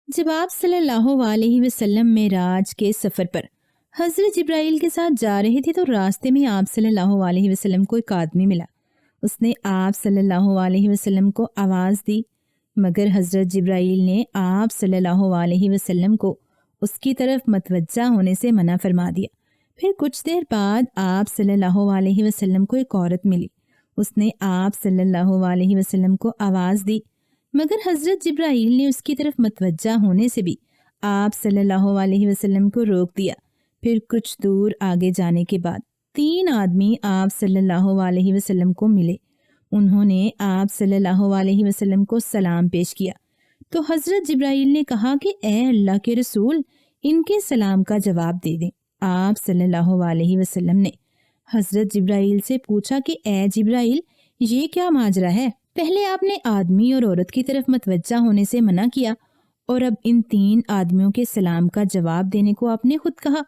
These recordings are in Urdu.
جب آپ صلی اللہ علیہ وسلم معراج کے سفر پر حضرت جبرائیل کے ساتھ جا رہے تھے تو راستے میں آپ صلی اللہ علیہ وسلم کو ایک آدمی ملا۔ اس نے آپ صلی اللہ علیہ وسلم کو آواز دی، مگر حضرت جبرائیل نے آپ صلی اللہ علیہ وسلم کو اس کی طرف متوجہ ہونے سے منع فرما دیا۔ پھر کچھ دیر بعد آپ صلی اللہ علیہ وسلم کو ایک عورت ملی۔ اس نے آپ صلی اللہ علیہ وسلم کو آواز دی، مگر حضرت جبرائیل نے اس کی طرف متوجہ ہونے سے بھی آپ صلی اللہ علیہ وسلم کو روک دیا۔ پھر کچھ دور آگے جانے کے بعد 3 آدمی آپ صلی اللہ علیہ وسلم کو ملے۔ انہوں نے آپ صلی اللہ علیہ وسلم کو سلام پیش کیا تو حضرت جبرائیل نے کہا کہ اے اللہ کے رسول، ان کے سلام کا جواب دے دیں۔ آپ صلی اللہ علیہ وسلم نے حضرت جبرائیل سے پوچھا کہ اے جبرائیل، یہ کیا ماجرا ہے؟ پہلے آپ نے آدمی اور عورت کی طرف متوجہ ہونے سے منع کیا اور اب ان 3 آدمیوں کے سلام کا جواب دینے کو آپ نے خود کہا۔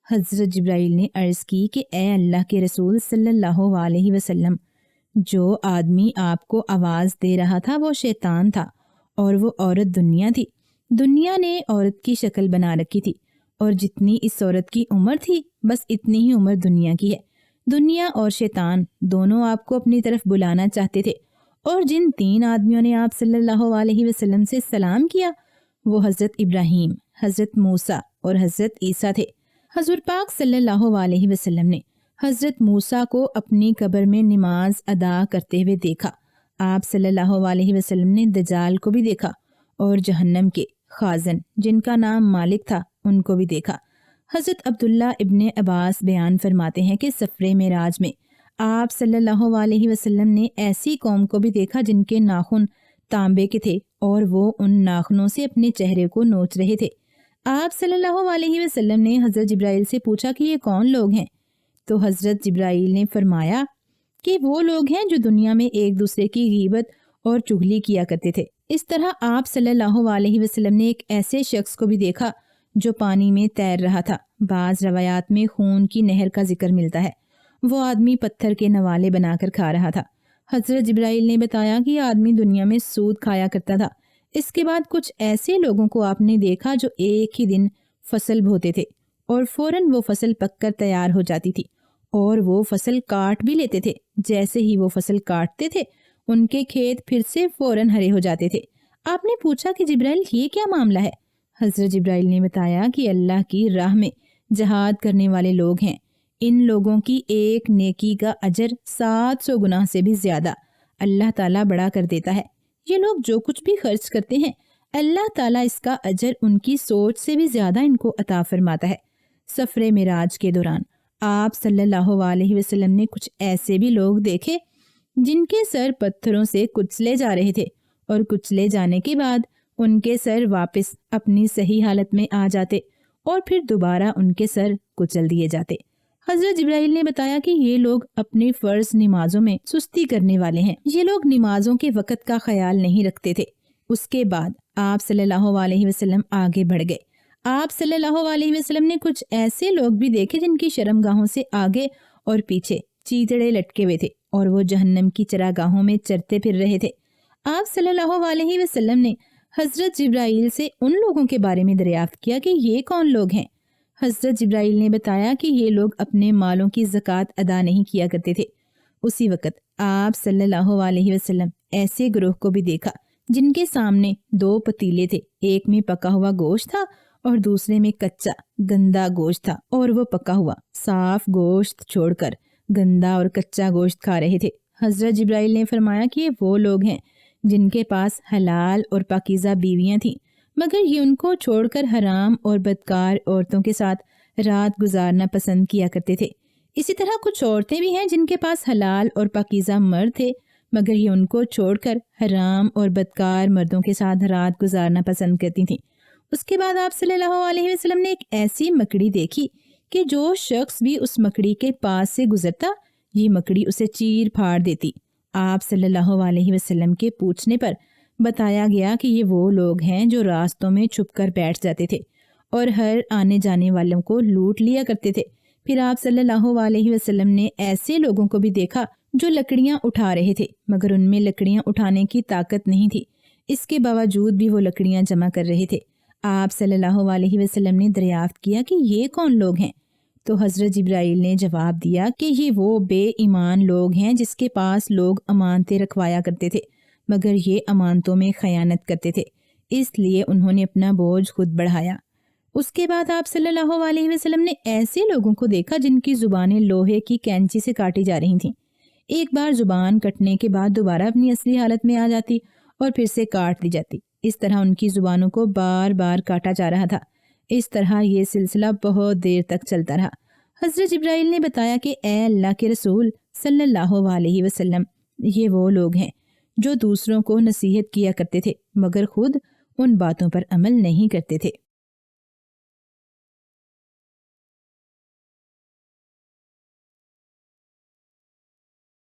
حضرت جبرائیل نے عرض کی کہ اے اللہ کے رسول صلی اللہ علیہ وسلم، جو آدمی آپ کو آواز دے رہا تھا وہ شیطان تھا اور وہ عورت دنیا تھی۔ دنیا نے عورت کی شکل بنا رکھی تھی اور جتنی اس عورت کی عمر تھی بس اتنی ہی عمر دنیا کی ہے۔ دنیا اور شیطان دونوں آپ کو اپنی طرف بلانا چاہتے تھے، اور جن 3 آدمیوں نے آپ صلی اللہ علیہ وسلم سے سلام کیا وہ حضرت ابراہیم، حضرت موسیٰ اور حضرت عیسیٰ تھے۔ حضور پاک صلی اللہ علیہ وسلم نے حضرت موسیٰ کو اپنی قبر میں نماز ادا کرتے ہوئے دیکھا۔ آپ صلی اللہ علیہ وسلم نے دجال کو بھی دیکھا اور جہنم کے خازن جن کا نام مالک تھا ان کو بھی دیکھا۔ حضرت عبداللہ ابن عباس بیان فرماتے ہیں کہ سفر معراج میں آپ صلی اللہ علیہ وسلم نے ایسی قوم کو بھی دیکھا جن کے ناخن تانبے کے تھے اور وہ ان ناخنوں سے اپنے چہرے کو نوچ رہے تھے۔ آپ صلی اللہ علیہ وسلم نے حضرت جبرائیل سے پوچھا کہ یہ کون لوگ ہیں؟ تو حضرت جبرائیل نے فرمایا کہ وہ لوگ ہیں جو دنیا میں ایک دوسرے کی غیبت اور چغلی کیا کرتے تھے۔ اس طرح آپ صلی اللہ علیہ وسلم نے ایک ایسے شخص کو بھی دیکھا جو پانی میں تیر رہا تھا۔ بعض روایات میں خون کی نہر کا ذکر ملتا ہے۔ وہ آدمی پتھر کے نوالے بنا کر کھا رہا تھا۔ حضرت جبرائیل نے بتایا کہ یہ آدمی دنیا میں سود کھایا کرتا تھا۔ اس کے بعد کچھ ایسے لوگوں کو آپ نے دیکھا جو ایک ہی دن فصل بوتے تھے اور فوراً وہ فصل پک کر تیار ہو جاتی تھی، اور وہ فصل کاٹ بھی لیتے تھے۔ جیسے ہی وہ فصل کاٹتے تھے ان کے کھیت پھر سے فوراً ہرے ہو جاتے تھے۔ آپ نے پوچھا کہ جبرائیل یہ کیا معاملہ ہے؟ حضرت جبرائیل نے بتایا کہ اللہ کی راہ میں جہاد کرنے والے لوگ ہیں، ان لوگوں کی ایک نیکی کا اجر 700 گنا سے بھی زیادہ اللہ تعالیٰ بڑا کر دیتا ہے۔ یہ لوگ جو کچھ بھی خرچ کرتے ہیں اللہ تعالیٰ اس کا اجر ان کی سوچ سے بھی زیادہ ان کو عطا فرماتا ہے۔ سفر معراج کے دوران آپ صلی اللہ علیہ وسلم نے کچھ ایسے بھی لوگ دیکھے جن کے سر پتھروں سے کچلے جا رہے تھے، اور کچلے جانے کے بعد ان کے سر واپس اپنی صحیح حالت میں آ جاتے اور پھر دوبارہ ان کے سر کچل دیے جاتے۔ حضرت جبرائیل نے بتایا کہ یہ لوگ اپنی فرض نمازوں میں سستی کرنے والے ہیں۔ یہ لوگ نمازوں کے وقت کا خیال نہیں رکھتے تھے۔ اس کے بعد آپ صلی اللہ علیہ وسلم آگے بڑھ گئے۔ آپ صلی اللہ علیہ وسلم نے کچھ ایسے لوگ بھی دیکھے جن کی شرمگاہوں سے آگے اور پیچھے چیتڑے لٹکے ہوئے تھے اور وہ جہنم کی چراگاہوں میں چرتے پھر رہے تھے۔ آپ صلی اللہ علیہ وسلم نے حضرت جبرائیل سے ان لوگوں کے بارے میں دریافت کیا کہ یہ کون لوگ ہیں؟ حضرت جبرائیل نے بتایا کہ یہ لوگ اپنے مالوں کی زکوٰۃ ادا نہیں کیا کرتے تھے۔ اسی وقت آپ صلی اللہ علیہ وسلم ایسے گروہ کو بھی دیکھا جن کے سامنے 2 پتیلے تھے، ایک میں پکا ہوا گوشت تھا اور دوسرے میں کچا گندا گوشت تھا، اور وہ پکا ہوا صاف گوشت چھوڑ کر گندا اور کچا گوشت کھا رہے تھے۔ حضرت جبرائیل نے فرمایا کہ یہ وہ لوگ ہیں جن کے پاس حلال اور پاکیزہ بیویاں تھیں، مگر یہ ان کو چھوڑ کر حرام اور بدکار عورتوں کے ساتھ رات گزارنا پسند کیا کرتے تھے۔ اسی طرح کچھ عورتیں بھی ہیں جن کے پاس حلال اور پاکیزہ مرد تھے، مگر یہ ان کو چھوڑ کر حرام اور بدکار مردوں کے ساتھ رات گزارنا پسند کرتی تھیں۔ اس کے بعد آپ صلی اللہ علیہ وسلم نے ایک ایسی مکڑی دیکھی کہ جو شخص بھی اس مکڑی کے پاس سے گزرتا یہ مکڑی اسے چیر پھاڑ دیتی۔ آپ صلی اللہ علیہ وسلم کے پوچھنے پر بتایا گیا کہ یہ وہ لوگ ہیں جو راستوں میں چھپ کر بیٹھ جاتے تھے اور ہر آنے جانے والوں کو لوٹ لیا کرتے تھے۔ پھر آپ صلی اللہ علیہ وسلم نے ایسے لوگوں کو بھی دیکھا جو لکڑیاں اٹھا رہے تھے، مگر ان میں لکڑیاں اٹھانے کی طاقت نہیں تھی، اس کے باوجود بھی وہ لکڑیاں جمع کر رہے تھے۔ آپ صلی اللہ علیہ وسلم نے دریافت کیا کہ یہ کون لوگ ہیں؟ تو حضرت جبرائیل نے جواب دیا کہ یہ وہ بے ایمان لوگ ہیں جس کے پاس لوگ امانتیں رکھوایا کرتے تھے، مگر یہ امانتوں میں خیانت کرتے تھے، اس لیے انہوں نے اپنا بوجھ خود بڑھایا۔ اس کے بعد آپ صلی اللہ علیہ وسلم نے ایسے لوگوں کو دیکھا جن کی زبانیں لوہے کی کینچی سے کاٹی جا رہی تھیں۔ ایک بار زبان کٹنے کے بعد دوبارہ اپنی اصلی حالت میں آ جاتی اور پھر سے کاٹ دی جاتی۔ اس طرح ان کی زبانوں کو بار بار کاٹا جا رہا تھا۔ اس طرح یہ سلسلہ بہت دیر تک چلتا رہا۔ حضرت جبرائیل نے بتایا کہ اے اللہ کے رسول صلی اللہ علیہ وسلم، یہ وہ لوگ ہیں جو دوسروں کو نصیحت کیا کرتے تھے مگر خود ان باتوں پر عمل نہیں کرتے تھے۔